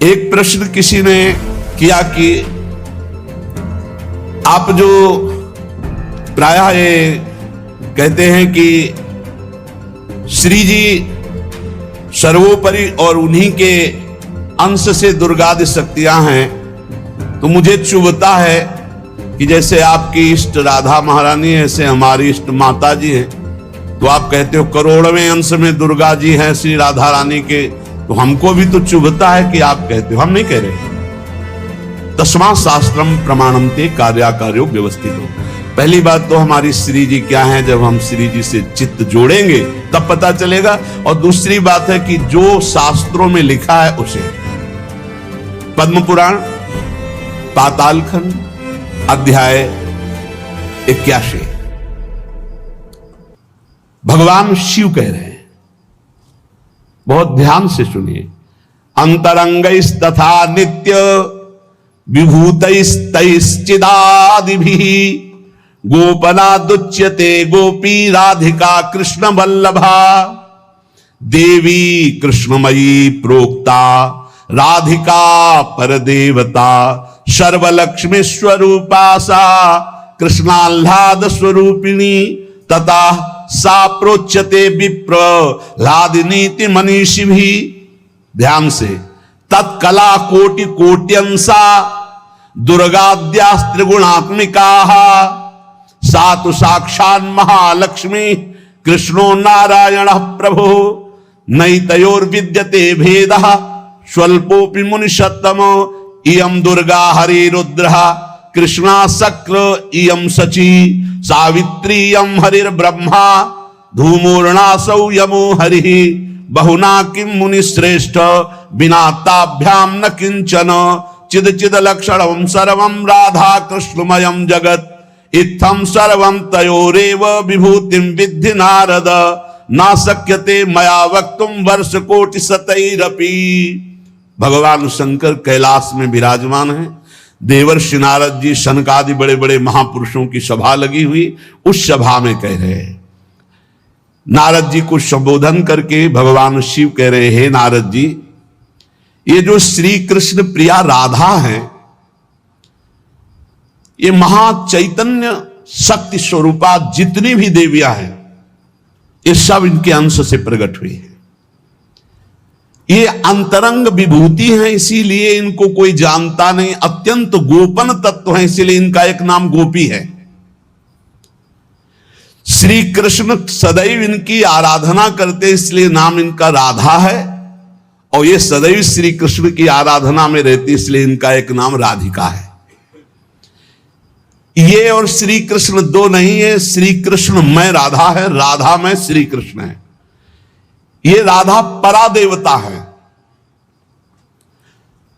एक प्रश्न किसी ने किया कि आप जो प्रायः ये कहते हैं कि श्री जी सर्वोपरि और उन्हीं के अंश से दुर्गादि शक्तियां हैं, तो मुझे चुभता है कि जैसे आपकी इष्ट राधा महारानी है, ऐसे हमारी इष्ट माता जी हैं, तो आप कहते हो करोड़वें अंश में दुर्गा जी हैं श्री राधा रानी के, तो हमको भी तो चुभता है कि आप कहते हो, हम नहीं कह रहे। तस्मात् शास्त्रम प्रमाणन्ते कार्याकार्यो व्यवस्थितो। पहली बात तो हमारी श्री जी क्या है, जब हम श्री जी से चित्त जोड़ेंगे तब पता चलेगा। और दूसरी बात है कि जो शास्त्रों में लिखा है उसे, पद्म पुराण पाताल खंड अध्याय 81 भगवान शिव कह रहे हैं, बहुत ध्यान से सुनिए। अंतरंगैस्तथा नित्य विभूतैस्तैश्चिदादिभिः गोपनादुच्यते गोपी राधिका कृष्ण वल्लभा। देवी कृष्णमयी प्रोक्ता राधिका परदेवता सर्वलक्ष्मी स्वरूपा सा कृष्णाह्लाद स्वरूपिणी तथा सा प्रोच्यते विप्र लादिनीति मनीषी भी। ध्यान से, तत्कला कोटि कोट्यंसा दुर्गाद्यास्त्रिगुणात्मिका सा तो साक्षात् महालक्ष्मी कृष्णो नारायण प्रभु नैतयोर्विद्यते भेदः स्वल्पोऽपि मुनिषत्तम। इयं दुर्गा हरिरुद्रः कृष्णा शक्र इयं शची सावित्री इयं हरिर्ब्रह्मा धूमोर्णासौ यमो हरिः बहुना किं मुनिश्रेष्ठ बिना ताभ्याम न किंचन चिद चिद लक्षणं सर्वं राधा कृष्णमयं जगत् इत्थं सर्वं तयोरेव विभूतिं विद्धि नारद न शक्यते मया वक्तुं वर्ष कोटि शतैरपि। भगवान शंकर कैलाश में विराजमान है, देवर्षि नारद जी शनकादि बड़े बड़े महापुरुषों की सभा लगी हुई, उस सभा में कह रहे हैं, नारद जी को संबोधन करके भगवान शिव कह रहे हैं, नारद जी ये जो श्री कृष्ण प्रिया राधा है, ये महाचैतन्य शक्ति स्वरूपा जितनी भी देवियां हैं, ये सब इनके अंश से प्रकट हुई है। ये अंतरंग विभूति हैं, इसीलिए इनको कोई जानता नहीं, अत्यंत गोपन तत्व है, इसीलिए इनका एक नाम गोपी है। श्री कृष्ण सदैव इनकी आराधना करते, इसलिए नाम इनका राधा है, और ये सदैव श्री कृष्ण की आराधना में रहती, इसलिए इनका एक नाम राधिका है। ये और श्री कृष्ण दो नहीं है, श्री कृष्ण में राधा है, राधा में श्री कृष्ण है। ये राधा परादेवता है।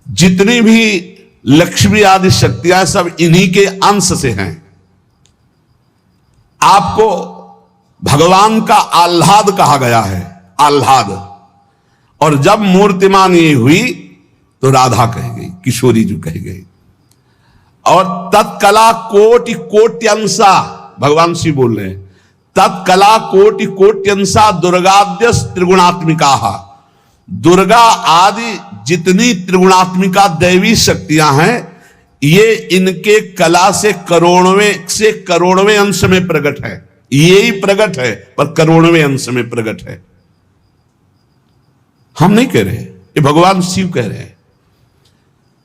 जितनी भी लक्ष्मी आदि शक्तियां सब इन्हीं के अंश से हैं। आपको भगवान का आह्लाद कहा गया है, आह्लाद, और जब मूर्तिमान ये हुई तो राधा कह गई, किशोरी जो कह गई। और तत्कला कोटि कोट्यंसा, भगवान शिव बोल रहे हैं, तत्कला कोटि कोट्यंसा दुर्गाद्य त्रिगुणात्मिका। दुर्गा आदि जितनी त्रिगुणात्मिका दैवी शक्तियां हैं, ये इनके कला से करोड़वें अंश में प्रकट है। ये ही प्रकट है, पर करोड़वें अंश में प्रकट है। हम नहीं कह रहे, ये भगवान शिव कह रहे हैं।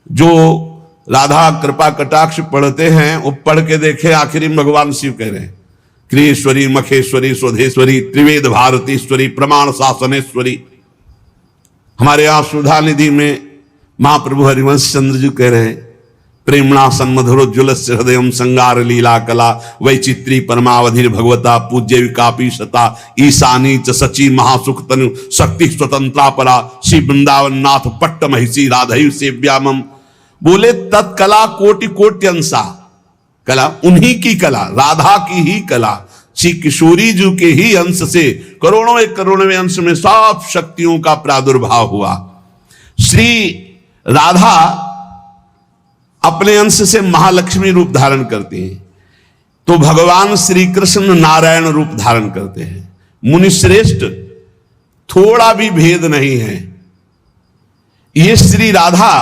जो राधा कृपा कटाक्ष पढ़ते हैं, वो पढ़ के देखे, आखिरी में भगवान शिव कह रहे हैं, क्रियेश्वरी मखेश्वरी स्वधेश्वरी त्रिवेद भारतीश्वरी प्रमाण शासनेश्वरी। हमारे यहां सुधा निधि में महाप्रभु हरिवंश चंद्र जी कह रहे हैं, प्रेमणा सन्मधुरोज्वल हृदय संगार लीला कला वैचित्री परमावधि भगवता पूज्य विकापी सता ईशानी च सची महासुख तनु शक्ति स्वतंत्रा परा श्री वृंदावन नाथ पट्ट महिषी राधयु सेव्यामम। बोले तत्कला कोटि कोट्यंसा, कला उन्हीं की कला, राधा की ही कला, श्री किशोरी जी के ही अंश से करोड़ों अंश में सब शक्तियों का प्रादुर्भाव हुआ। श्री राधा अपने अंश से महालक्ष्मी रूप धारण करती हैं, तो भगवान श्री कृष्ण नारायण रूप धारण करते हैं। मुनिश्रेष्ठ थोड़ा भी भेद नहीं है। ये श्री राधा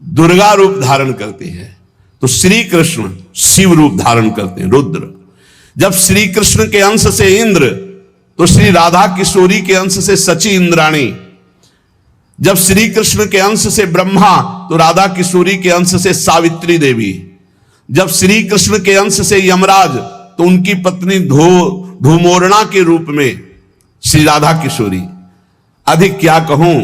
दुर्गा रूप धारण करती है, तो श्री कृष्ण शिव रूप धारण करते हैं, रुद्र। जब श्री कृष्ण के अंश से इंद्र, तो श्री राधा किशोरी के अंश से सची इंद्राणी। जब श्री कृष्ण के अंश से ब्रह्मा, तो राधा किशोरी के अंश से सावित्री देवी। जब श्री कृष्ण के अंश से यमराज, तो उनकी पत्नी धूमोरणा के रूप में श्री राधा किशोरी। अधिक क्या कहूं,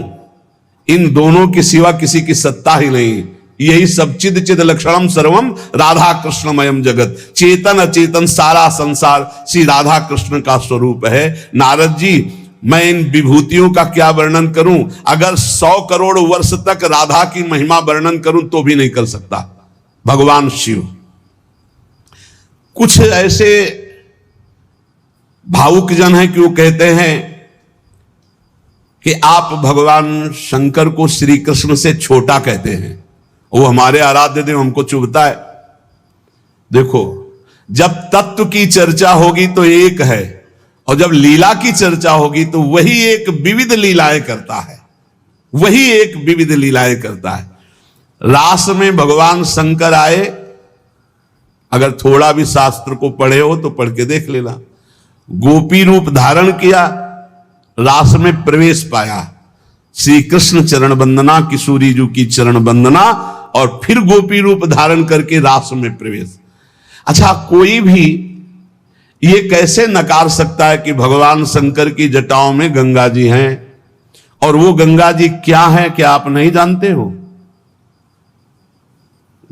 इन दोनों के सिवा किसी की सत्ता ही नहीं। यही सब चिद चिद लक्षणम सर्वम राधा कृष्णमयम जगत, चेतन अचेतन सारा संसार श्री राधा कृष्ण का स्वरूप है। नारद जी, मैं इन विभूतियों का क्या वर्णन करूं? अगर 100 करोड़ वर्ष तक राधा की महिमा वर्णन करूं तो भी नहीं कर सकता। भगवान शिव कुछ ऐसे भावुक जन हैं कि वो कहते हैं कि आप भगवान शंकर को श्री कृष्ण से छोटा कहते हैं, वो हमारे आराध्य देव, हमको चुभता है। देखो, जब तत्व की चर्चा होगी तो एक है, और जब लीला की चर्चा होगी तो वही एक विविध लीलाएं करता है, वही एक विविध लीलाएं करता है। रास में भगवान शंकर आए, अगर थोड़ा भी शास्त्र को पढ़े हो तो पढ़ के देख लेना। गोपी रूप धारण किया, रास में प्रवेश पाया, श्री कृष्ण चरण वंदना, किशोरी जी की चरण वंदना, और फिर गोपी रूप धारण करके रास में प्रवेश। अच्छा, कोई भी ये कैसे नकार सकता है कि भगवान शंकर की जटाओं में गंगा जी हैं, और वो गंगा जी क्या है, क्या आप नहीं जानते हो?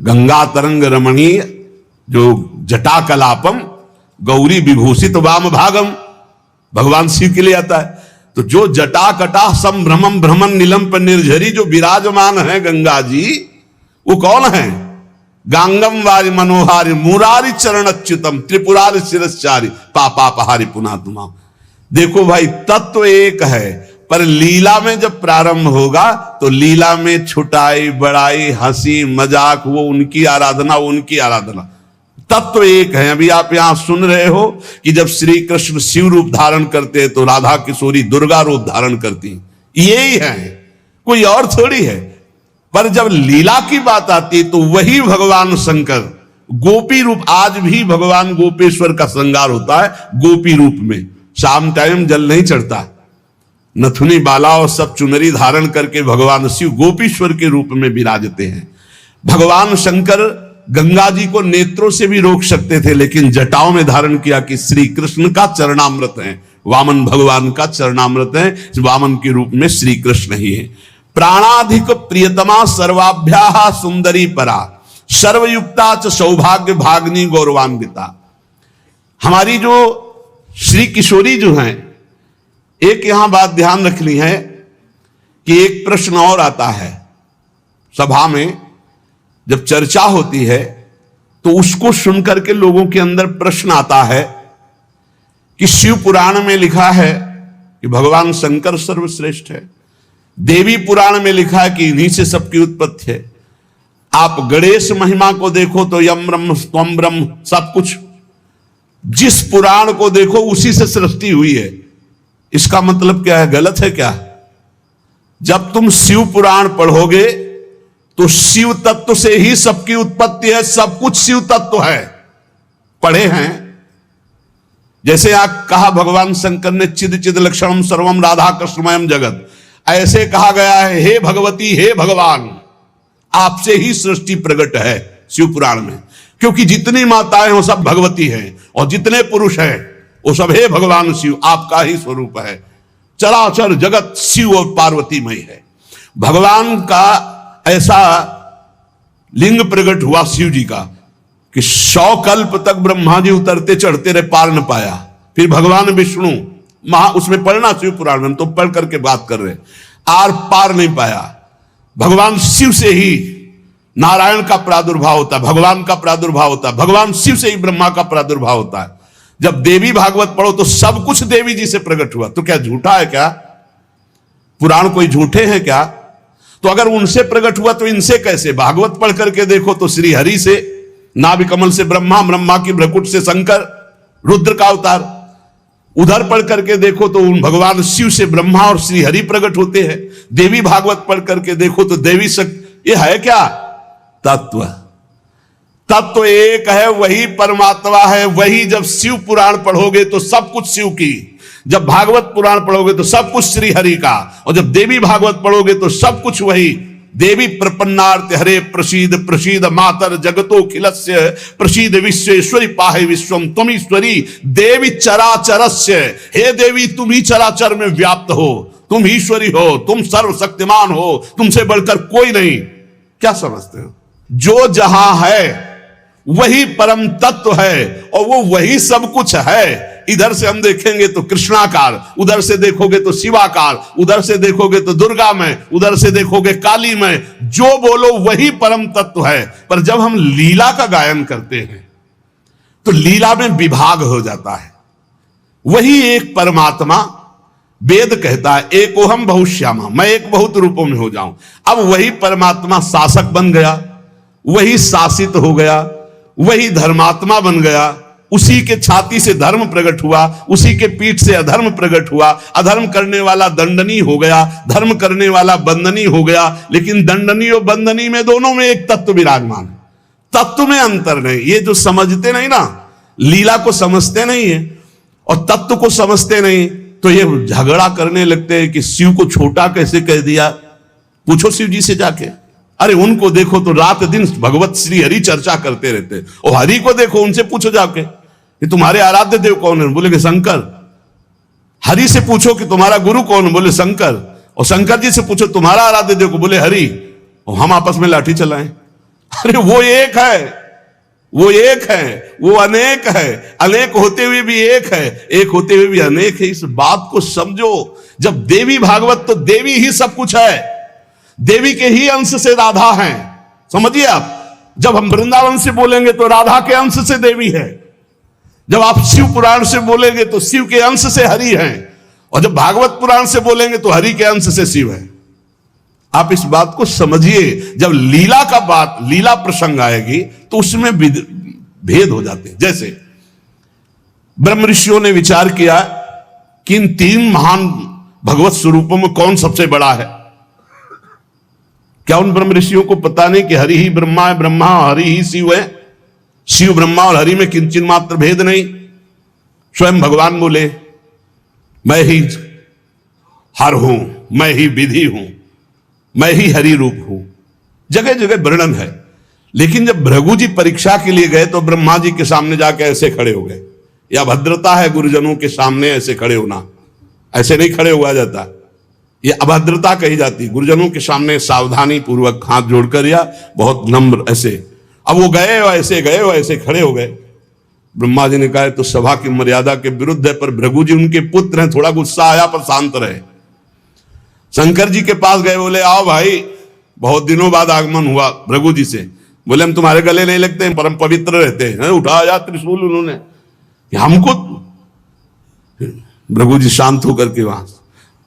गंगा तरंग रमणीय जो जटा कलापम गौरी विभूषित वाम भागम, भगवान शिव के लिए आता है। तो जो जटा कटा संभ्रमम भ्रमण नीलम पर निर्झरी जो विराजमान है गंगा जी, वो कौन है? गांगम वारि मनोहारि मुरारी चरण अच्युतम त्रिपुरारि शिरश्चारी पापापहारी पुनातुमा। देखो भाई, तत्व एक है, पर लीला में जब प्रारंभ होगा तो लीला में छुटाई बड़ाई हंसी मजाक, वो उनकी आराधना, वो उनकी आराधना। तत्व एक है। अभी आप यहां सुन रहे हो कि जब श्री कृष्ण शिव रूप धारण करते हैं तो राधा किशोरी दुर्गा रूप धारण करती, यही है, कोई और थोड़ी है। पर जब लीला की बात आती है तो वही भगवान शंकर गोपी रूप, आज भी भगवान गोपेश्वर का श्रृंगार होता है गोपी रूप में। शाम टाइम जल नहीं चढ़ता, नथुनी बाला और सब चुनरी धारण करके भगवान शिव गोपीश्वर के रूप में विराजते हैं। भगवान शंकर गंगा जी को नेत्रों से भी रोक सकते थे, लेकिन जटाओं में धारण किया कि श्री कृष्ण का चरणामृत है, वामन भगवान का चरणामृत है, वामन के रूप में श्री कृष्ण ही है। प्राणाधिक प्रियतमा सर्वाभ्या सुंदरी परा सर्वयुक्ता च सौभाग्य भाग्नि गौरवान्विता। हमारी जो श्री किशोरी जो हैं, एक यहां बात ध्यान रखनी है कि एक प्रश्न और आता है सभा में, जब चर्चा होती है तो उसको सुनकर के लोगों के अंदर प्रश्न आता है कि शिव पुराण में लिखा है कि भगवान शंकर सर्वश्रेष्ठ है, देवी पुराण में लिखा है कि इन्हीं से सबकी उत्पत्ति है, आप गणेश महिमा को देखो तो यम ब्रह्म स्वम ब्रह्म, सब कुछ जिस पुराण को देखो उसी से सृष्टि हुई है। इसका मतलब क्या है? गलत है क्या? जब तुम शिव पुराण पढ़ोगे तो शिव तत्व से ही सबकी उत्पत्ति है, सब कुछ शिव तत्व है, पढ़े हैं। जैसे यहां कहा भगवान शंकर ने चिद चिद लक्षणम सर्वम राधा कृष्णमयम जगत, ऐसे कहा गया है हे भगवती हे भगवान, आपसे ही सृष्टि प्रकट है शिव पुराण में, क्योंकि जितनी माताएं वो सब भगवती हैं और जितने पुरुष हैं वो सब हे भगवान शिव आपका ही स्वरूप है। चराचर जगत शिव और पार्वतीमय है। भगवान का ऐसा लिंग प्रकट हुआ शिव जी का कि 100 कल्प तक ब्रह्मा जी उतरते चढ़ते रहे, पार न पाया। फिर भगवान विष्णु उसमें पढ़ना शिव पुराण में, तो पढ़ करके बात कर रहे, आर पार नहीं पाया। भगवान शिव से ही नारायण का प्रादुर्भाव होता है, भगवान का प्रादुर्भाव होता है, भगवान शिव से ही ब्रह्मा का प्रादुर्भाव होता है। जब देवी भागवत पढ़ो तो सब कुछ देवी जी से प्रकट हुआ, तो क्या झूठा है क्या? पुराण कोई झूठे हैं क्या? तो अगर उनसे प्रकट हुआ तो इनसे कैसे? भागवत पढ़ करके देखो तो श्री हरि से, नाभि कमल से ब्रह्मा, ब्रह्मा की भ्रकुट से शंकर, रुद्र का अवतार। उधर पढ़ करके देखो तो उन भगवान शिव से ब्रह्मा और श्री हरि प्रकट होते हैं। देवी भागवत पढ़ करके देखो तो देवी शक्ति, ये है क्या? तत्व। तत्व एक है, वही परमात्मा है। वही जब शिव पुराण पढ़ोगे तो सब कुछ शिव की, जब भागवत पुराण पढ़ोगे तो सब कुछ श्री हरि का, और जब देवी भागवत पढ़ोगे तो सब कुछ वही। देवी प्रपन्नार्थ हरे प्रसीद प्रसीद मातर जगतो खिलस्य प्रसीद विश्वेश्वरी पाहे विश्वम तुम ईश्वरी देवी चराचरस्य। हे देवी, तुम ही चराचर में व्याप्त हो, तुम ईश्वरी हो, तुम सर्वशक्तिमान हो, तुमसे बढ़कर कोई नहीं। क्या समझते हो? जो जहां है वही परम तत्व है और वो वही सब कुछ है। इधर से हम देखेंगे तो कृष्णाकार, उधर से देखोगे तो शिवाकार, उधर से देखोगे तो दुर्गा में, उधर से देखोगे काली में। जो बोलो वही परम तत्व है। पर जब हम लीला का गायन करते हैं तो लीला में विभाग हो जाता है। वही एक परमात्मा, वेद कहता है एकोहम बहुश्यामा, मैं एक बहुत रूपों में हो जाऊं। अब वही परमात्मा शासक बन गया, वही शासित हो गया, वही धर्मात्मा बन गया। उसी के छाती से धर्म प्रकट हुआ, उसी के पीठ से अधर्म प्रकट हुआ। अधर्म करने वाला दंडनीय हो गया, धर्म करने वाला बंदनीय हो गया। लेकिन दंडनीय और बंदनीय में दोनों में एक तत्व विराजमान है, तत्व में अंतर नहीं। ये जो समझते नहीं ना, लीला को समझते नहीं है और तत्व को समझते नहीं, तो ये झगड़ा करने लगते हैं कि शिव को छोटा कैसे कह दिया। पूछो शिव जी से जाके। अरे उनको देखो तो रात दिन भगवत श्री हरि चर्चा करते रहते हैं। और हरि को देखो, उनसे पूछो जाके कि तुम्हारे आराध्य देव कौन है, बोले कि शंकर। हरि से पूछो कि तुम्हारा गुरु कौन है, बोले शंकर। और शंकर जी से पूछो तुम्हारा आराध्य देव को, बोले हरि। और हम आपस में लाठी चलाएं। अरे वो एक है, वो एक है, वो अनेक है। अनेक होते हुए भी एक है, एक होते हुए भी अनेक है। इस बात को समझो। जब देवी भागवत, तो देवी ही सब कुछ है, देवी के ही अंश से राधा है। समझिए आप। जब हम वृंदावन से बोलेंगे तो राधा के अंश से देवी है। जब आप शिव पुराण से बोलेंगे तो शिव के अंश से हरि है। और जब भागवत पुराण से बोलेंगे तो हरि के अंश से शिव है। आप इस बात को समझिए। जब लीला का बात, लीला प्रसंग आएगी तो उसमें भेद हो जाते हैं। जैसे ब्रह्म ऋषियों ने विचार किया कि इन तीन महान भगवत स्वरूपों में कौन सबसे बड़ा है। क्या उन ब्रह्म ऋषियों को पता नहीं कि हरि ही ब्रह्मा है, ब्रह्मा हरि ही शिव है। शिव ब्रह्मा और हरि में किंचित मात्र भेद नहीं। स्वयं भगवान बोले मैं ही हर हूं, मैं ही विधि हूं, मैं ही हरि रूप हूं। जगह जगह वर्णन है। लेकिन जब भृगु जी परीक्षा के लिए गए तो ब्रह्मा जी के सामने जाके ऐसे खड़े हो गए। यह भद्रता है गुरुजनों के सामने ऐसे खड़े होना। ऐसे नहीं खड़े हुआ जाता, ये अभद्रता कही जाती। गुरुजनों के सामने सावधानी पूर्वक हाथ जोड़कर या बहुत नम्र ऐसे। अब वो गए और ऐसे खड़े हो गए। ब्रह्मा जी ने कहा तो सभा की मर्यादा के विरुद्ध है, पर भृगु जी उनके पुत्र हैं, थोड़ा गुस्सा आया पर शांत रहे। शंकर जी के पास गए, बोले आओ भाई, बहुत दिनों बाद आगमन हुआ भृगु जी से। बोले हम तुम्हारे गले नहीं लगते हैं, परम पवित्र रहते हैं। उठाया त्रिशूल उन्होंने, हमको। भृगु जी शांत होकर के वहां,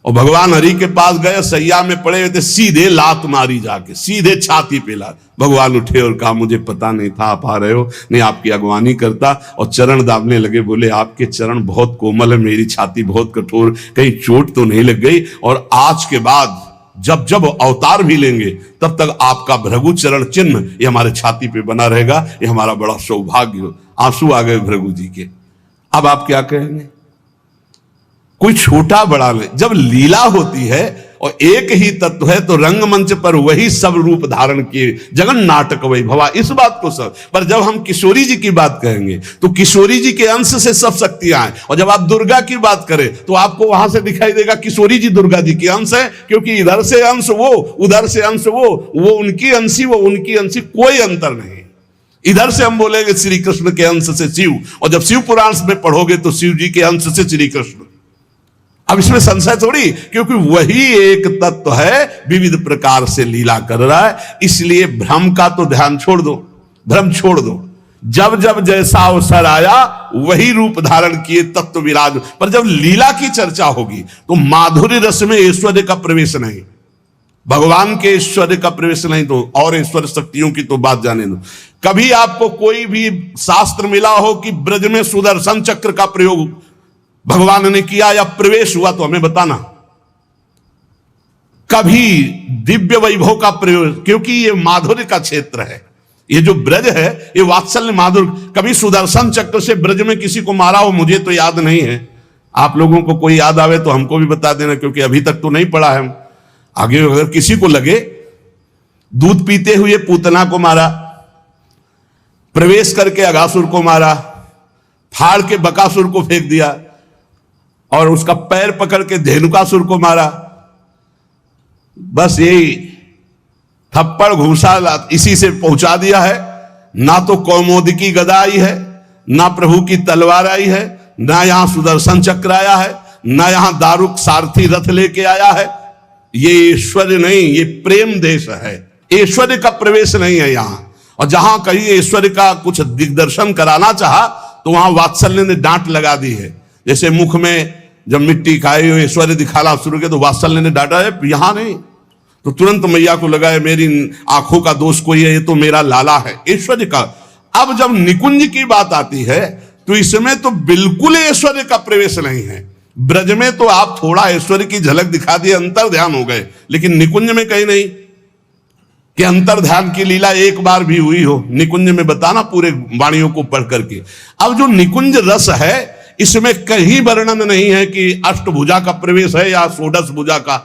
और भगवान हरि के पास गए, सैया में पड़े हुए थे, सीधे लात मारी जाके, सीधे छाती पे लात। भगवान उठे और कहा मुझे पता नहीं था आप आ रहे हो, नहीं आपकी अगवानी करता। और चरण दाबने लगे, बोले आपके चरण बहुत कोमल है, मेरी छाती बहुत कठोर, कहीं चोट तो नहीं लग गई। और आज के बाद जब जब अवतार भी लेंगे तब तक आपका भृगु चरण चिन्ह ये हमारे छाती पे बना रहेगा, ये हमारा बड़ा सौभाग्य। आंसू आ गए भृगु जी के। अब आप क्या कहेंगे? कोई छोटा बड़ा नहीं। जब लीला होती है और एक ही तत्व है तो रंगमंच पर वही सब रूप धारण किए, जगन नाटक वही भवा, इस बात को सब। पर जब हम किशोरी जी की बात कहेंगे तो किशोरी जी के अंश से सब शक्तियां हैं। और जब आप दुर्गा की बात करें तो आपको वहां से दिखाई देगा किशोरी जी दुर्गा जी के अंश है, क्योंकि इधर से अंश वो, उधर से अंश वो उनकी अंशी, वो उनकी अंशी, कोई अंतर नहीं। इधर से हम बोलेंगे श्री कृष्ण के अंश से शिव, और जब शिव पुराण में पढ़ोगे तो शिव जी के अंश से श्री कृष्ण। अब इसमें संशय थोड़ी, क्योंकि वही एक तत्व है, विविध प्रकार से लीला कर रहा है। इसलिए भ्रम का तो ध्यान छोड़ दो, भ्रम छोड़ दो। जब जब जैसा अवसर आया वही रूप धारण किए तत्व विराज। पर जब लीला की चर्चा होगी तो माधुर्य रस में ऐश्वर्य का प्रवेश नहीं, भगवान के ऐश्वर्य का प्रवेश नहीं, तो और ऐश्वर्य शक्तियों की तो बात जाने दो। कभी आपको कोई भी शास्त्र मिला हो कि ब्रज में सुदर्शन चक्र का प्रयोग भगवान ने किया या प्रवेश हुआ तो हमें बताना। कभी दिव्य वैभव का प्रयोग, क्योंकि ये माधुर्य का क्षेत्र है, ये जो ब्रज है ये वात्सल्य माधुर्य। कभी सुदर्शन चक्र से ब्रज में किसी को मारा हो मुझे तो याद नहीं है, आप लोगों को कोई याद आवे तो हमको भी बता देना, क्योंकि अभी तक तो नहीं पढ़ा है हम। आगे अगर किसी को लगे, दूध पीते हुए पूतना को मारा, प्रवेश करके अघासुर को मारा, फाड़ के बकासुर को फेंक दिया और उसका पैर पकड़ के धेनुकासुर को मारा, बस यही थप्पड़ घूसा इसी से पहुंचा दिया है। ना तो कौमोदकी गदा आई है, ना प्रभु की तलवार आई है, ना यहां सुदर्शन चक्र आया है, ना यहां दारुक सारथी रथ लेके आया है। ये ऐश्वर्य नहीं, ये प्रेम देश है, ऐश्वर्य का प्रवेश नहीं है यहां। और जहां कहीं ऐश्वर्य का कुछ दिग्दर्शन कराना चाहा तो वहां वात्सल्य ने डांट लगा दी है। जैसे मुख में जब मिट्टी खाई हो ऐश्वर्य दिखाना शुरू किया तो वात्सल्य ने डांटा है, यहां नहीं। तो तुरंत मैया को लगा है मेरी आंखों का दोष कोई है, ये तो मेरा लाला है ऐश्वर्य का। अब जब निकुंज की बात आती है तो इसमें तो बिल्कुल ऐश्वर्य का प्रवेश नहीं है। ब्रज में तो आप थोड़ा ऐश्वर्य की झलक दिखा दिए, अंतर ध्यान हो गए, लेकिन निकुंज में कहीं नहीं कि अंतर ध्यान की लीला एक बार भी हुई हो। निकुंज में बताना पूरे वाणियों को पढ़ करके। अब जो निकुंज रस है इसमें कहीं वर्णन नहीं है कि अष्टभुजा का प्रवेश है या षोडश भुजा का।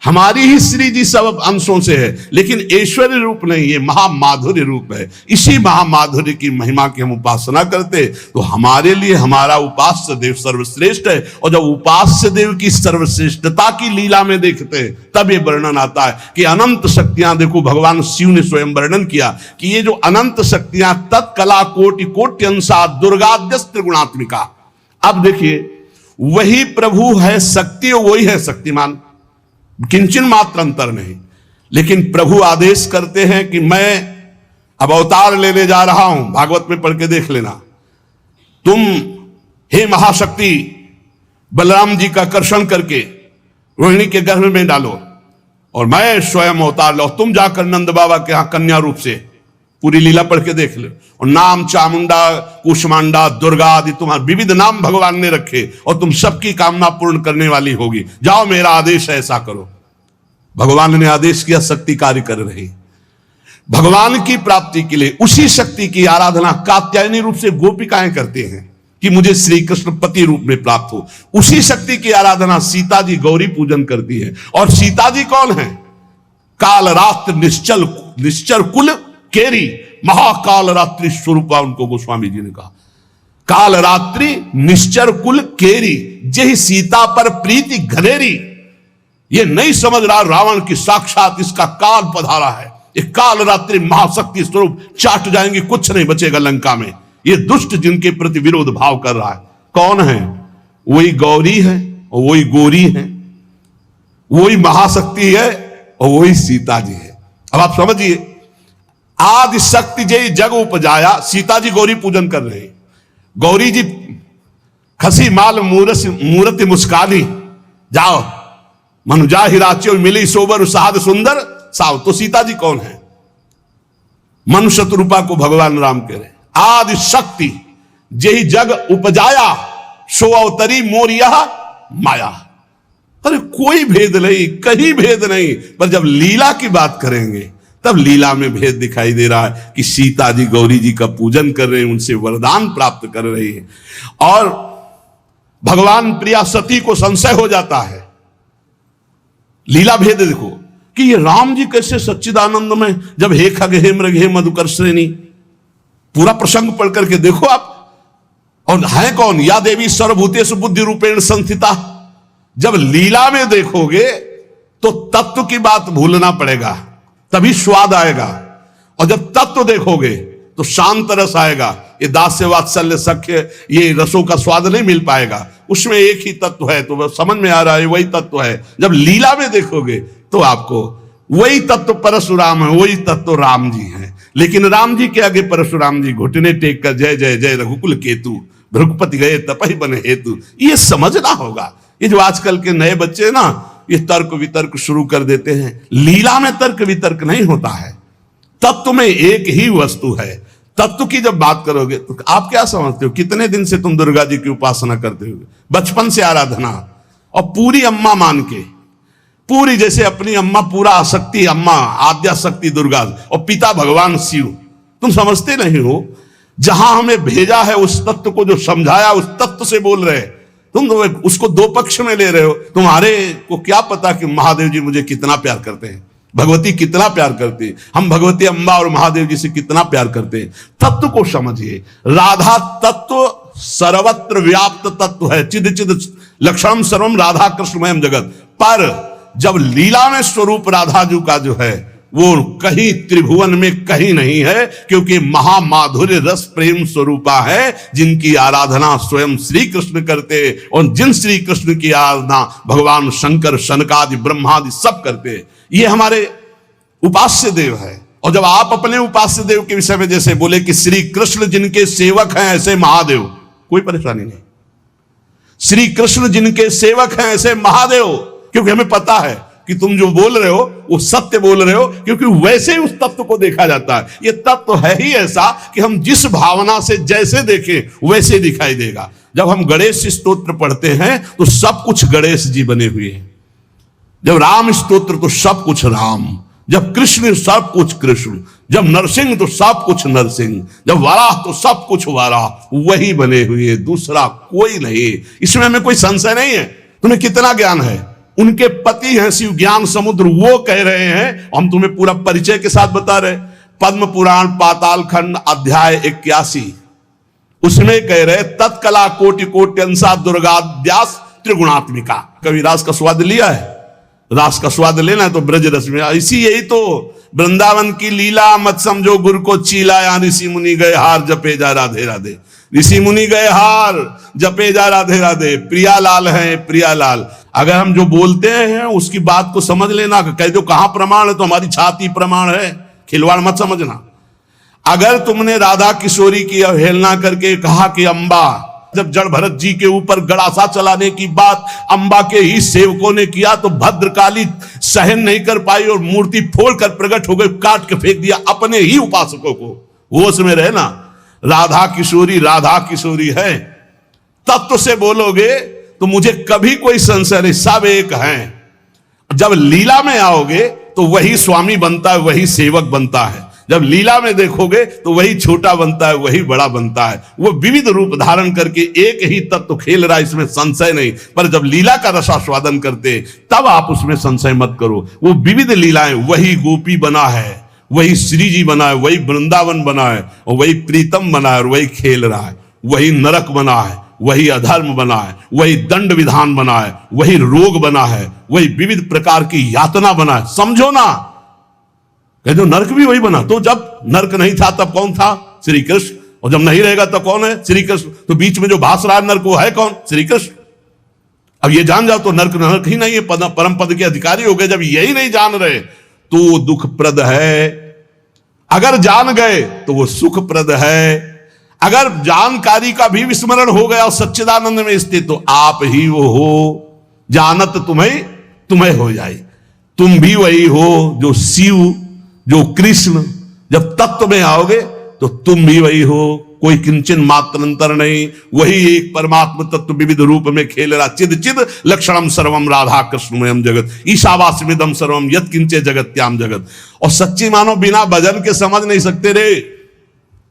हमारी ही श्री जी सब अंशों से है, लेकिन ऐश्वर्य रूप नहीं, ये महामाधुर्य रूप है। इसी महामाधुर्य की महिमा की हम उपासना करते तो हमारे लिए हमारा उपास्य देव सर्वश्रेष्ठ है। और जब उपास्य देव की सर्वश्रेष्ठता की लीला में देखते हैं तब ये वर्णन आता है कि अनंत शक्तियां, देखो भगवान शिव ने स्वयं वर्णन किया कि ये जो अनंत शक्तियां तत्कला कोटि कोट्यंसा दुर्गाद्यस्त्र गुणात्मिका। अब देखिए वही प्रभु है शक्ति और वही है शक्तिमान, किंचन मात्र अंतर नहीं। लेकिन प्रभु आदेश करते हैं कि मैं अब अवतार लेने जा रहा हूं, भागवत में पढ़ के देख लेना। तुम हे महाशक्ति बलराम जी का कर्षण करके रोहिणी के गर्भ में डालो और मैं स्वयं अवतार लो। तुम जाकर नंद बाबा के यहां कन्या रूप से पूरी लीला पढ़ के देख लो। और नाम चामुंडा कुष्मांडा दुर्गा आदि तुम्हारे विविध नाम भगवान ने रखे और तुम सबकी कामना पूर्ण करने वाली होगी। जाओ मेरा आदेश है ऐसा करो। भगवान ने आदेश किया, शक्ति कार्य कर रही। भगवान की प्राप्ति के लिए उसी शक्ति की आराधना कात्यायनी रूप से गोपिकाएं करते हैं कि मुझे श्री कृष्ण पति रूप में प्राप्त हो। उसी शक्ति की आराधना सीता जी गौरी पूजन करती है। और सीता जी कौन है? काल रात्र निश्चर कुल केरी, महाकाल रात्रि स्वरूपा उनको गोस्वामी जी ने कहा। काल रात्रि निश्चर कुल केरी, जय सीता पर प्रीति घनेरी। ये नहीं समझ रहा रावण की साक्षात इसका काल पधारा है। ये काल रात्रि महाशक्ति स्वरूप चाट जाएंगे, कुछ नहीं बचेगा लंका में। ये दुष्ट जिनके प्रति विरोध भाव कर रहा है कौन है? वही गौरी है और वही गोरी है, वही महाशक्ति है और वही सीता जी है। अब आप समझिए, आदि शक्ति जय जग उपजाया, सीता जी गौरी पूजन कर रहे हैं। गौरी जी खसी माल मूर्ति मुस्कानी, जाओ मनुजा हिराचे मिली सोबर साध सुंदर साव। तो सीता जी कौन है? मनुष्य रूपा को भगवान राम कह रहे। आदि शक्ति जय जग उपजाया, सो अवतरी मोरिया माया। अरे कोई भेद नहीं, कहीं भेद नहीं। पर जब लीला की बात करेंगे तब लीला में भेद दिखाई दे रहा है कि सीता जी गौरी जी का पूजन कर रहे हैं, उनसे वरदान प्राप्त कर रही है। और भगवान प्रिया सती को संशय हो जाता है। लीला भेद देखो कि ये राम जी कैसे सच्चिदानंद में, जब हे खग हे मृग हे मधुकर श्रेणी, पूरा प्रसंग पढ़ करके देखो आप। और है कौन? या देवी सर्वभूतेषु बुद्धि रूपेण संस्थिता। जब लीला में देखोगे तो तत्व की बात भूलना पड़ेगा, तभी स्वाद आएगा। और जब तत्व देखोगे तो शांत रस आएगा। ये दास्य वात्सल्य सख्य ये रसों का स्वाद नहीं मिल पाएगा। उसमें एक ही तत्व है तो समझ में आ रहा है वही तत्व है। जब लीला में देखोगे तो आपको वही तत्व परशुराम है, वही तत्व राम जी है। लेकिन राम जी के आगे परशुराम जी घुटने टेक कर जय जय जय रघुकुल केतु, भृगुपति गए तपहि बने हेतु। ये समझना होगा। ये जो आजकल के नए बच्चे ना ये तर्क वितर्क शुरू कर देते हैं। लीला में तर्क वितर्क नहीं होता है। तत्व में एक ही वस्तु है, तत्व की जब बात करोगे तो आप क्या समझते हो, कितने दिन से तुम दुर्गा जी की उपासना करते हो? बचपन से आराधना, और पूरी अम्मा मान के, पूरी जैसे अपनी अम्मा, पूरा आसक्ति अम्मा, आद्या शक्ति दुर्गा, और पिता भगवान शिव। तुम समझते नहीं हो, जहां हमें भेजा है उस तत्व को, जो समझाया उस तत्व से बोल रहे, तुम तो उसको दो पक्ष में ले रहे हो। तुम्हारे को क्या पता कि महादेव जी मुझे कितना प्यार करते हैं, भगवती कितना प्यार करती है, हम भगवती अम्बा और महादेव जी से कितना प्यार करते हैं। तत्व को समझिए। राधा तत्व सर्वत्र व्याप्त तत्व है, चिद चिद लक्षणम सर्वम राधा कृष्णमयम जगत। पर जब लीला में स्वरूप राधा जी का जो है वो कहीं त्रिभुवन में कहीं नहीं है, क्योंकि महामाधुर्य रस प्रेम स्वरूपा है, जिनकी आराधना स्वयं श्री कृष्ण करते, और जिन श्री कृष्ण की आराधना भगवान शंकर, शनकादि, ब्रह्मादि सब करते। ये हमारे उपास्य देव है। और जब आप अपने उपास्य देव के विषय में जैसे बोले कि श्री कृष्ण जिनके सेवक हैं ऐसे महादेव, कोई परेशानी नहीं। श्री कृष्ण जिनके सेवक हैं ऐसे महादेव, क्योंकि हमें पता है कि तुम जो बोल रहे हो वो सत्य बोल रहे हो, क्योंकि वैसे ही उस तत्व को देखा जाता है। ये तत्व है ही ऐसा कि हम जिस भावना से जैसे देखें वैसे दिखाई देगा। जब हम गणेश स्तोत्र पढ़ते हैं तो सब कुछ गणेश जी बने हुए हैं। जब राम स्तोत्र तो सब कुछ राम, जब कृष्ण सब कुछ कृष्ण, जब नरसिंह तो सब कुछ नरसिंह, जब वाराह तो सब कुछ वाराह, वही बने हुए, दूसरा कोई नहीं। इसमें हमें कोई संशय नहीं है। तुम्हें कितना ज्ञान है? उनके पति हैं शिव ज्ञान समुद्र, वो कह रहे हैं, हम तुम्हें पूरा परिचय के साथ बता रहे। पद्म पुराण पाताल खंड अध्याय 81, उसमें कह रहे तत्कला कोटि कोट्यंसा दुर्गाद्यास त्रिगुणात्मिका। कभी रास का स्वाद लिया है? रास का स्वाद लेना है तो ब्रज रस में। इसी यही तो वृंदावन की लीला, मत समझो गुरु को चीला, या ऋषि मुनि गए हार जपे जा राधे राधे। ऋषि मुनि गए हार जपे जा राधे राधे। प्रियालाल है प्रियालाल। अगर हम जो बोलते हैं उसकी बात को समझ लेना। कह दो कहां प्रमाण है, तो हमारी छाती प्रमाण है। खिलवाड़ मत समझना। अगर तुमने राधा किशोरी की अवहेलना करके कहा कि अम्बा, जब जड़ भरत जी के ऊपर गड़ासा चलाने की बात अम्बा के ही सेवकों ने किया तो भद्रकाली सहन नहीं कर पाई और मूर्ति फोड़कर प्रकट हो गई, काट के फेंक दिया अपने ही उपासकों को। होश में रहे ना, राधा किशोरी है। तत्व से बोलोगे तो मुझे कभी कोई संशय नहीं, सब एक हैं। जब लीला में आओगे तो वही स्वामी बनता है, वही सेवक बनता है। जब लीला में देखोगे तो वही छोटा बनता है, वही बड़ा बनता है। वो विविध रूप धारण करके एक ही तत्व खेल रहा है, इसमें संशय नहीं। पर जब लीला का रसास्वादन करते तब आप उसमें संशय मत करो। वो विविध लीलाएं, वही गोपी बना है, वही श्री जी बना है, वही वृंदावन बना है, और वही प्रीतम बना है, और वही खेल रहा है। वही नरक बना है, वही अधर्म बना है, वही दंड विधान बना है, वही रोग बना है, वही विविध प्रकार की यातना बना है। समझो ना, कह दो नरक भी वही बना। तो जब नरक नहीं था तब कौन था? श्री कृष्ण। और जब नहीं रहेगा तो कौन है? श्री कृष्ण। तो बीच में जो भास रहा है नरक वो है कौन? श्री कृष्ण। अब ये जान जाओ तो नरक ही नहीं है, परम पद के अधिकारी हो गए। जब यही नहीं जान रहे तो दुखप्रद है, अगर जान गए तो वो सुखप्रद है। अगर जानकारी का भी विस्मरण हो गया और सच्चिदानंद में स्थित तो आप ही वो हो, जानत तुम्हें हो जाए। तुम भी वही हो जो शिव, जो कृष्ण। जब तत्व में आओगे तो तुम भी वही हो, कोई किंचन मात्र अंतर नहीं। वही एक परमात्मा तत्व विविध रूप में खेल रहा। चिद चिद लक्षणम सर्वम राधा कृष्णमयम जगत ईशावास्यमिदं सर्वम यत् किंचे जगत्याम जगत। और सच्ची मानो बिना भजन के समझ नहीं सकते रे,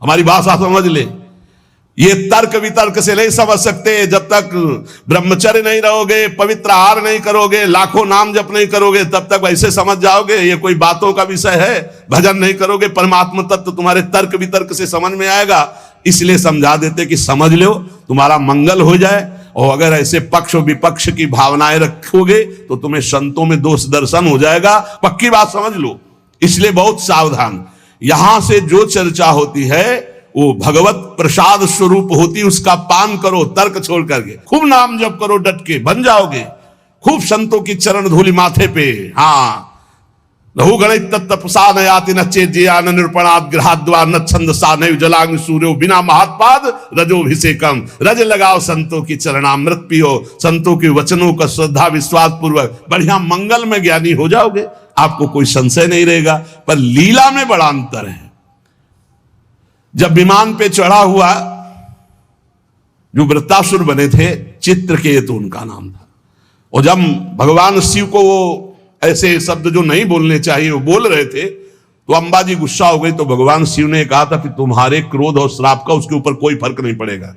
हमारी भाषा समझ ले। ये तर्क वितर्क से नहीं समझ सकते। जब तक ब्रह्मचर्य नहीं रहोगे, पवित्र आहार नहीं करोगे, लाखों नाम जप नहीं करोगे, तब तक वैसे समझ जाओगे ये कोई बातों का विषय है। भजन नहीं करोगे, परमात्मा तत्व तुम्हारे तर्क वितर्क से समझ में आएगा। इसलिए समझा देते कि समझ लो, तुम्हारा मंगल हो जाए। और अगर ऐसे पक्ष और विपक्ष की भावनाएं रखोगे तो तुम्हें संतों में दोष दर्शन हो जाएगा। पक्की बात समझ लो। इसलिए बहुत सावधान। यहां से जो चर्चा होती है वो भगवत प्रसाद स्वरूप होती, उसका पान करो तर्क छोड़ करके। खूब नाम जप करो, डट के बन जाओगे। खूब संतों की चरण धूलि माथे पे। हाँ, लहु गणित तत्तपसा न याति न चेज्या न निरूपणात् गृहाद्वा न छंदसा न जलाग्नि सूर्यो बिना महात्पाद रजोभिषेकम। रज लगाओ संतों की चरणामृत पियो, संतों के वचनों का श्रद्धा विश्वास पूर्वक बढ़िया मंगल में ज्ञानी हो जाओगे। आपको कोई संशय नहीं रहेगा। पर लीला में बड़ा अंतर है। जब विमान पे चढ़ा हुआ, जो वृत्तासुर बने थे, चित्रकेतु उनका नाम था, और जब भगवान शिव को वो ऐसे शब्द जो नहीं बोलने चाहिए वो बोल रहे थे, तो अंबा जी गुस्सा हो गई। तो भगवान शिव ने कहा था कि तुम्हारे क्रोध और श्राप का उसके ऊपर कोई फर्क नहीं पड़ेगा।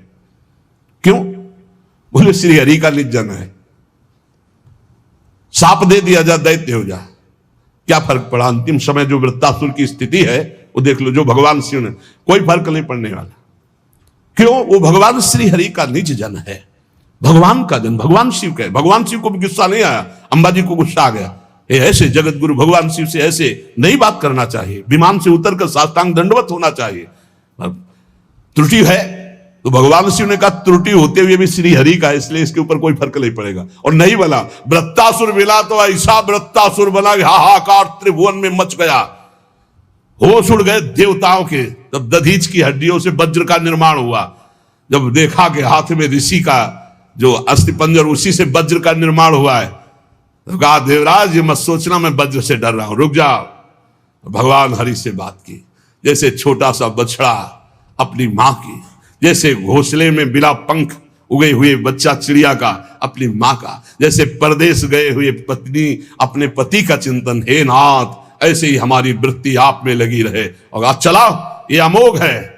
क्यों? बोले श्री हरि का निज जन है, साप दे दिया जा, दैत्य हो जा, क्या फर्क पड़ा? अंतिम समय जो वृत्तासुर की स्थिति है वो देख लो, जो भगवान शिव ने, कोई फर्क नहीं पड़ने वाला। क्यों? वो भगवान श्री हरि का निज जन है, भगवान का जन, भगवान शिव का है। भगवान शिव को भी गुस्सा नहीं आया, अंबाजी को गुस्सा आ गया। ऐसे जगत गुरु भगवान शिव से ऐसे नहीं बात करना चाहिए, विमान से उतरकर साष्टांग दंडवत होना चाहिए। त्रुटि है तो भगवान शिव ने कहा त्रुटि होते हुए भी श्री हरि का, इसलिए इसके ऊपर कोई फर्क नहीं पड़ेगा। और नहीं बना, वृत्तासुर मिला तो ऐसा वृत्तासुर बना, हाहाकार त्रिभुवन में मच गया, होश उड़ गए देवताओं के। तब दधीच की हड्डियों से वज्र का निर्माण हुआ। जब देखा कि हाथ में ऋषि का जो अस्थिपंजर, उसी से वज्र का निर्माण हुआ है, तो कहा देवराज ये मत सोचना मैं वज्र से डर रहा हूं, रुक जाओ। भगवान हरि से बात की, जैसे छोटा सा बछड़ा अपनी मां की, जैसे घोंसले में बिना पंख उगे हुए बच्चा चिड़िया का अपनी मां का, जैसे परदेश गए हुए पत्नी अपने पति का चिंतन, हे नाथ ऐसे ही हमारी वृत्ति आप में लगी रहे। और आज चलाओ, ये अमोघ है,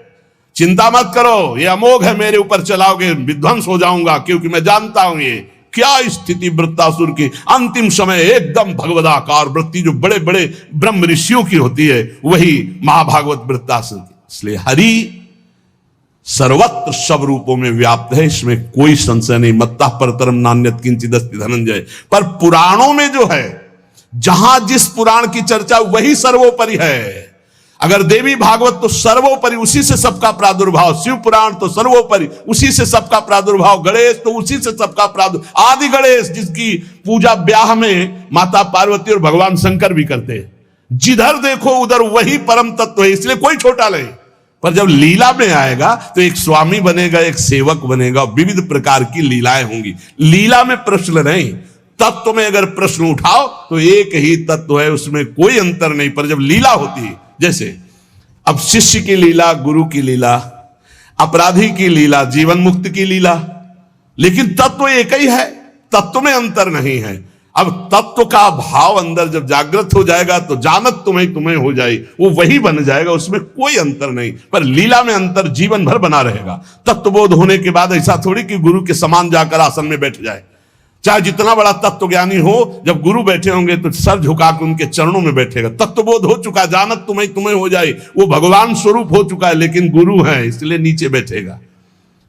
चिंता मत करो, ये अमोघ है, मेरे ऊपर चलाओगे विध्वंस हो जाऊंगा, क्योंकि मैं जानता हूं ये क्या स्थिति वृत्तासुर की। अंतिम समय एकदम भगवदाकार वृत्ति जो बड़े बड़े ब्रह्म ऋषियों की होती है, वही महाभागवत वृत्तासुर की। इसलिए हरि सर्वत्र सब रूपों में व्याप्त है, इसमें कोई संशय नहीं। मत्ता परतरम नान्यत् किंचिदस्ति धनंजय। पर पुराणों में जो है, जहां जिस पुराण की चर्चा वही सर्वोपरि है। अगर देवी भागवत तो सर्वोपरि, उसी से सबका प्रादुर्भाव, शिव पुराण तो सर्वोपरि, उसी से सबका प्रादुर्भाव, गणेश तो उसी से सबका प्रादुर्भाव, आदि गणेश जिसकी पूजा ब्याह में माता पार्वती और भगवान शंकर भी करते हैं। जिधर देखो उधर वही परम तत्व है, इसलिए कोई छोटा नहीं। पर जब लीला में आएगा तो एक स्वामी बनेगा, एक सेवक बनेगा, विविध प्रकार की लीलाएं होंगी। लीला में प्रश्न नहीं, तत्व में अगर प्रश्न उठाओ तो एक ही तत्व है, उसमें कोई अंतर नहीं। पर जब लीला होती है, जैसे अब शिष्य की लीला, गुरु की लीला, अपराधी की लीला, जीवन मुक्त की लीला, लेकिन तत्व एक ही है, तत्व में अंतर नहीं है। अब तत्व का भाव अंदर जब जागृत हो जाएगा तो जानत तुम्हें तुम्हें हो जाए, वो वही बन जाएगा, उसमें कोई अंतर नहीं। पर लीला में अंतर जीवन भर बना रहेगा। तत्वबोध होने के बाद ऐसा थोड़ी कि गुरु के समान जाकर आसन में बैठ जाए, चाहे जितना बड़ा तत्व ज्ञानी हो, जब गुरु बैठे होंगे तो सर झुका के उनके चरणों में बैठेगा। तत्वबोध हो चुका, जानत तुम्हें तुम्हें हो जाए, वो भगवान स्वरूप हो चुका है, लेकिन गुरु है इसलिए नीचे बैठेगा।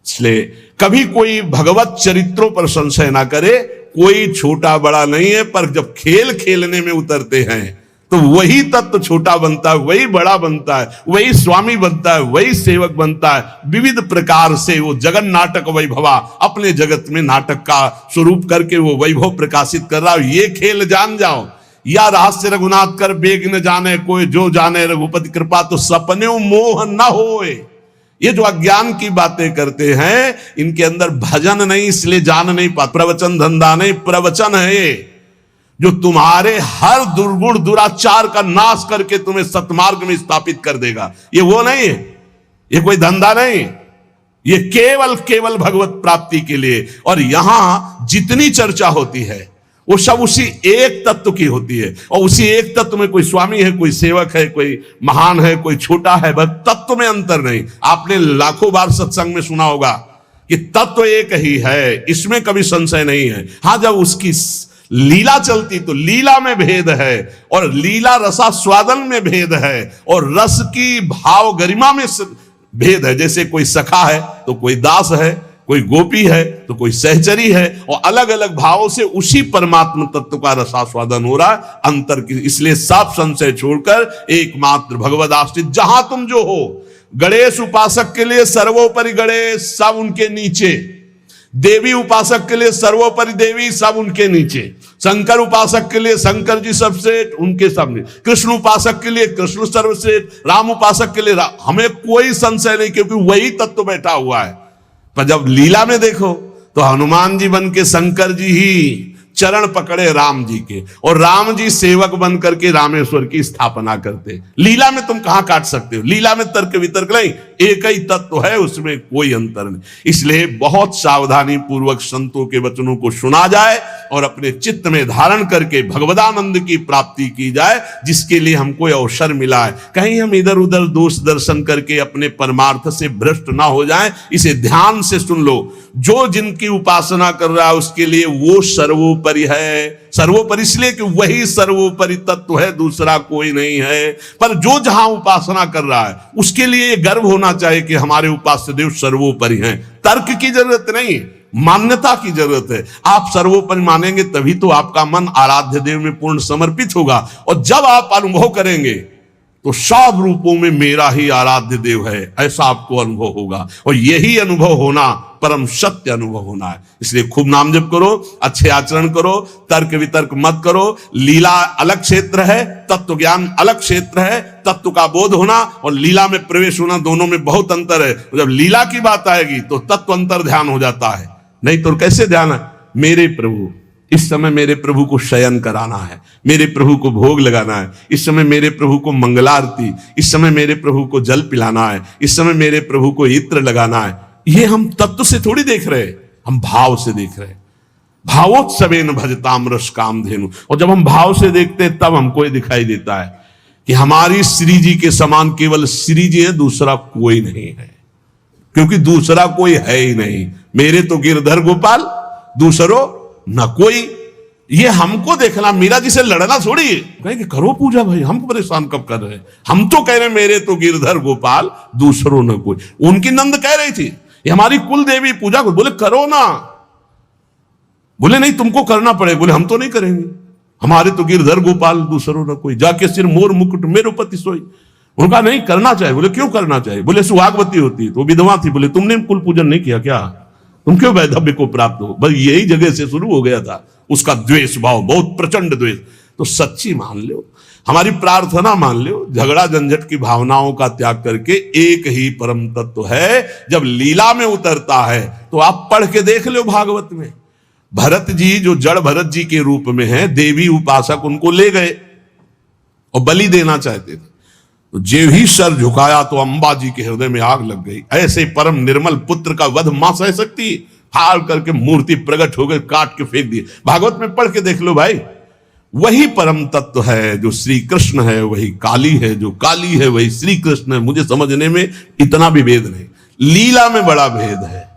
इसलिए कभी कोई भगवत चरित्रों पर संशय ना करे, कोई छोटा बड़ा नहीं है। पर जब खेल खेलने में उतरते हैं तो वही तत्व छोटा बनता है, वही बड़ा बनता है, वही स्वामी बनता है, वही सेवक बनता है। विविध प्रकार से वो जगन नाटक वैभवा, अपने जगत में नाटक का स्वरूप करके वो वैभव प्रकाशित कर रहा है। ये खेल जान जाओ, या रहस्य रघुनाथ कर बेग न जाने कोई, जो जाने रघुपति कृपा तो सपने मोह न होए। ये जो अज्ञान की बातें करते हैं, इनके अंदर भजन नहीं, इसलिए जान नहीं पाते। प्रवचन धंधा नहीं, प्रवचन है ये, जो तुम्हारे हर दुर्गुण दुराचार का नाश करके तुम्हें सतमार्ग में स्थापित कर देगा। ये वो नहीं है, ये कोई धंधा नहीं, ये केवल केवल भगवत प्राप्ति के लिए। और यहां जितनी चर्चा होती है वो सब उसी एक तत्व की होती है, और उसी एक तत्व में कोई स्वामी है, कोई सेवक है, कोई महान है, कोई छोटा है, बस तत्व में अंतर नहीं। आपने लाखों बार सत्संग में सुना होगा कि तत्व एक ही है, इसमें कभी संशय नहीं है। हां, जब उसकी लीला चलती तो लीला में भेद है, और लीला रसास्वादन में भेद है, और रस की भाव गरिमा में भेद है। जैसे कोई सखा है तो कोई दास है, कोई गोपी है तो कोई सहचरी है, और अलग अलग भावों से उसी परमात्मा तत्व का रसास्वादन हो रहा है। अंतर की, इसलिए सब संशय छोड़कर एकमात्र भगवद आश्रित जहां तुम जो हो। गणेश उपासक के लिए सर्वोपरि गणेश, सब उनके नीचे। देवी उपासक के लिए सर्वोपरि देवी, सब उनके नीचे। शंकर उपासक के लिए शंकर जी सर्वश्रेष्ठ, उनके सामने। कृष्ण उपासक के लिए कृष्ण सर्वश्रेष्ठ, राम उपासक के लिए राम। हमें कोई संशय नहीं, क्योंकि वही तत्व बैठा हुआ है। पर जब लीला में देखो तो हनुमान जी बन के शंकर जी ही चरण पकड़े राम जी के, और राम जी सेवक बन करके रामेश्वर की स्थापना करते। लीला में तुम कहां काट सकते हो? लीला में तर्क वितर्क नहीं, एक ही तत्व है, उसमें कोई अंतर नहीं। इसलिए बहुत सावधानी पूर्वक संतों के वचनों को सुना जाए और अपने चित्त में धारण करके भगवदानंद की प्राप्ति की जाए, जिसके लिए हमको अवसर मिला है। कहीं हम इधर उधर दोष दर्शन करके अपने परमार्थ से भ्रष्ट ना हो जाएं, इसे ध्यान से सुन लो। जो जिनकी उपासना कर रहा है उसके लिए वो सर्वोपरि है। सर्वोपरि इसलिए कि वही सर्वोपरि तत्व है, दूसरा कोई नहीं है। पर जो जहां उपासना कर रहा है उसके लिए गर्व होना चाहिए कि हमारे उपास्य देव सर्वोपरि हैं। तर्क की जरूरत नहीं, मान्यता की जरूरत है। आप सर्वोपरि मानेंगे तभी तो आपका मन आराध्य देव में पूर्ण समर्पित होगा, और जब आप अनुभव करेंगे तो सब रूपों में मेरा ही आराध्य देव है, ऐसा आपको अनुभव होगा। और यही अनुभव होना परम सत्य अनुभव होना है। इसलिए खूब नाम जप करो, अच्छे आचरण करो, तर्क वितर्क मत करो। लीला अलग क्षेत्र है, तत्व ज्ञान अलग क्षेत्र है। तत्व का बोध होना और लीला में प्रवेश होना, दोनों में बहुत अंतर है। जब लीला की बात आएगी तो तत्व अंतर ध्यान हो जाता है, नहीं तो कैसे ध्यान है? मेरे प्रभु, इस समय मेरे प्रभु को शयन कराना है, मेरे प्रभु को भोग लगाना है, इस समय मेरे प्रभु को मंगलारती, इस समय मेरे प्रभु को जल पिलाना है, इस समय मेरे प्रभु को इत्र लगाना है। ये हम तत्व से थोड़ी देख रहे, हम भाव से देख रहे। भावोत्सवेन भजताम रस कामधेनु। और जब हम भाव से देखते हैं तब हमको ये दिखाई देता है कि हमारी श्री जी के समान केवल श्री जी है, दूसरा कोई नहीं है। क्योंकि दूसरा कोई है ही नहीं। मेरे तो गिरधर गोपाल, दूसरो ना कोई। ये हमको देखना, मीरा जी से लड़ना छोड़िए, कहेंगे करो पूजा भाई, हमको परेशान कब कर रहे हैं? हम तो कह रहे मेरे तो गिरधर गोपाल, दूसरो न कोई। उनकी नंद कह रही थी ये हमारी कुल देवी पूजा को, बोले करो ना। बोले नहीं तुमको करना पड़ेगा। बोले हम तो नहीं करेंगे, हमारे तो गिरधर गोपाल, दूसरो न कोई। जाके सिर मोर मुकुट मेरो पति सोई। उनका नहीं करना चाहिए। बोले क्यों करना चाहिए? बोले सुहागवती होती तो विधवा थी। बोले तुमने कुल पूजन नहीं किया क्या? तुम क्यों वैधव्य को प्राप्त हो? बस यही जगह से शुरू हो गया था उसका द्वेष भाव, बहुत प्रचंड द्वेष। तो सच्ची मान लो, हमारी प्रार्थना मान लो, झगड़ा झंझट की भावनाओं का त्याग करके एक ही परम तत्व है। जब लीला में उतरता है तो आप पढ़ के देख लो भागवत में। भरत जी जो जड़ भरत जी के रूप में है, देवी उपासक उनको ले गए और बलि देना चाहते थे। तो जे ही सर झुकाया तो अंबा जी के हृदय में आग लग गई। ऐसे परम निर्मल पुत्र का वध मां सह सकती? हाल करके मूर्ति प्रकट हो गई, काट के फेंक दिए। भागवत में पढ़ के देख लो भाई। वही परम तत्व है जो श्री कृष्ण है, वही काली है, जो काली है वही श्री कृष्ण है। मुझे समझने में इतना भी भेद नहीं, लीला में बड़ा भेद है।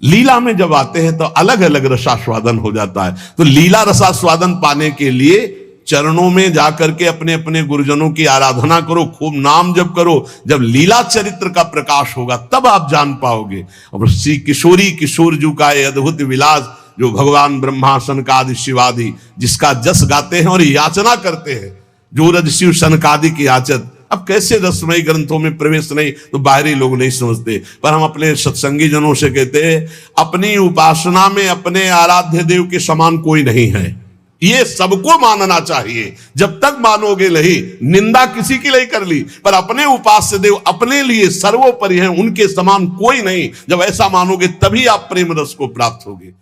लीला में जब आते हैं तो अलग अलग रसास्वादन हो जाता है। तो लीला रसास्वादन पाने के लिए चरणों में जाकर के अपने अपने गुरुजनों की आराधना करो, खूब नाम जप करो। जब लीला चरित्र का प्रकाश होगा तब आप जान पाओगे। और श्री किशोरी किशोर जी का ये अद्भुत विलास, जो भगवान ब्रह्मा सनकादि शिवादि जिसका जस गाते हैं और याचना करते हैं, जो रज शिव सनकादि की याचत। अब कैसे रसमयी ग्रंथों में प्रवेश नहीं तो बाहरी लोग नहीं समझते, पर हम अपने सत्संगी जनों से कहते हैं अपनी उपासना में अपने आराध्य देव के समान कोई नहीं है। ये सबको मानना चाहिए। जब तक मानोगे नहीं, निंदा किसी की नहीं कर ली, पर अपने उपास्य देव अपने लिए सर्वोपरि हैं, उनके समान कोई नहीं। जब ऐसा मानोगे तभी आप प्रेम रस को प्राप्त होगे।